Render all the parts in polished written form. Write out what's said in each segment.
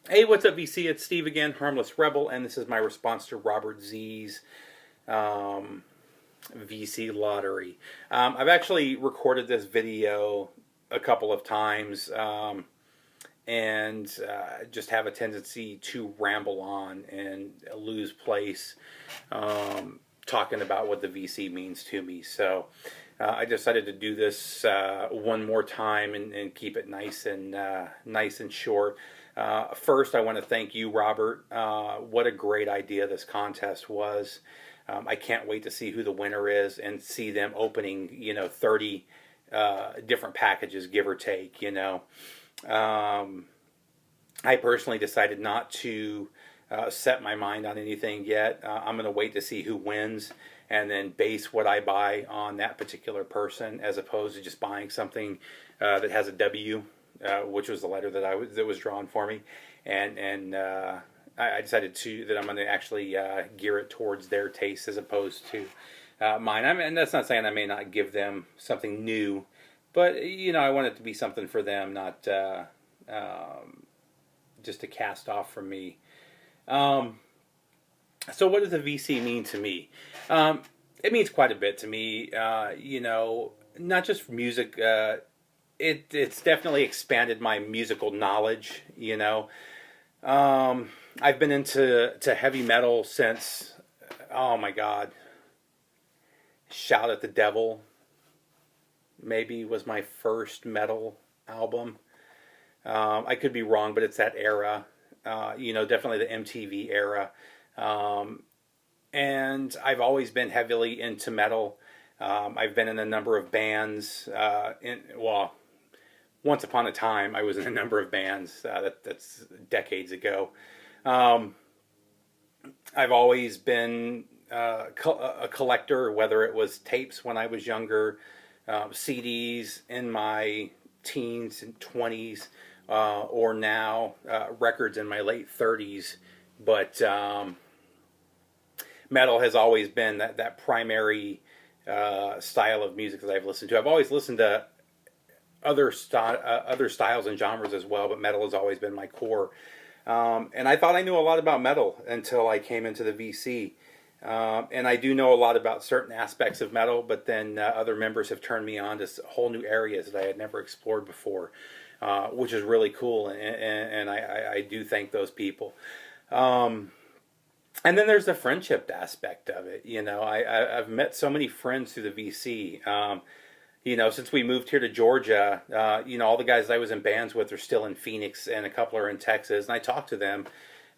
Hey, what's up, VC? It's Steve again, Harmless Rebel, and this is my response to Robert Z's um, VC lottery. I've actually recorded this video a couple of times and just have a tendency to ramble on and lose place talking about what the VC means to me. So I decided to do this one more time and keep it nice and short. First, I want to thank you, Robert. What a great idea this contest was. I can't wait to see who the winner is and see them opening, 30 different packages, give or take, I personally decided not to set my mind on anything yet. I'm going to wait to see who wins and then base what I buy on that particular person, as opposed to just buying something that has a W, which was the letter that was drawn for me, and I decided that I'm going to actually gear it towards their taste as opposed to mine. And that's not saying I may not give them something new, but I want it to be something for them, not just a cast off from me. So what does the VC mean to me? It means quite a bit to me. Not just music. It's definitely expanded my musical knowledge. I've been into heavy metal since, oh my God, Shout at the Devil maybe was my first metal album. I could be wrong, but it's that era. Definitely the MTV era. And I've always been heavily into metal. I've been in a number of bands. Once upon a time, I was in a number of bands. That's decades ago. I've always been a collector, whether it was tapes when I was younger, CDs in my teens and 20s, or now records in my late 30s. But metal has always been that primary style of music that I've listened to. I've always listened to other styles and genres as well, but metal has always been my core. And I thought I knew a lot about metal until I came into the VC. And I do know a lot about certain aspects of metal, but then other members have turned me on to whole new areas that I had never explored before, which is really cool, and I do thank those people. And then there's the friendship aspect of it. I've met so many friends through the VC. Since we moved here to Georgia, all the guys I was in bands with are still in Phoenix, and a couple are in Texas, and I talk to them.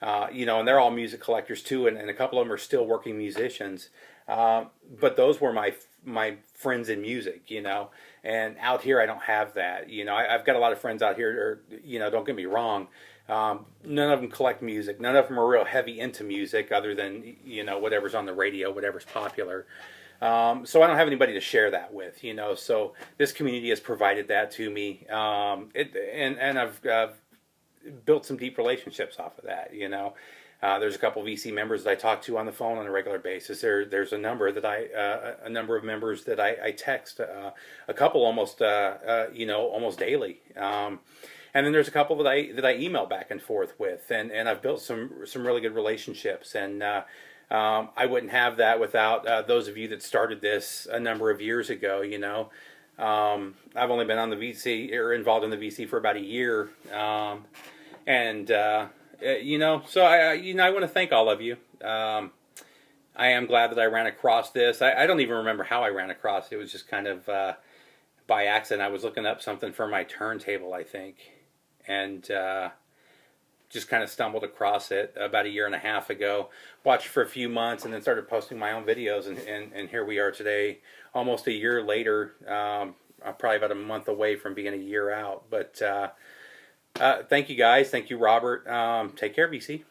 And they're all music collectors too, and a couple of them are still working musicians. But those were my friends in music, and out here I don't have that. I've got a lot of friends out here, don't get me wrong. None of them collect music. None of them are real heavy into music other than, whatever's on the radio, whatever's popular. So I don't have anybody to share that with, so this community has provided that to me. And I've built some deep relationships off of that. There's a couple VC members that I talk to on the phone on a regular basis. There's a number of members that I text, a couple almost daily. And then there's a couple that I email back and forth with, and I've built some really good relationships. And I wouldn't have that without those of you that started this a number of years ago. I've only been on the VC or involved in the VC for about a year, so I want to thank all of you. I am glad that I ran across this. I don't even remember how I ran across it. It was just kind of by accident. I was looking up something for my turntable, I think, and just kind of stumbled across it about a year and a half ago. Watched for a few months and then started posting my own videos, and here we are today, almost a year later. I'm probably about a month away from being a year out. But thank you guys. Thank you, Robert. Take care, BC.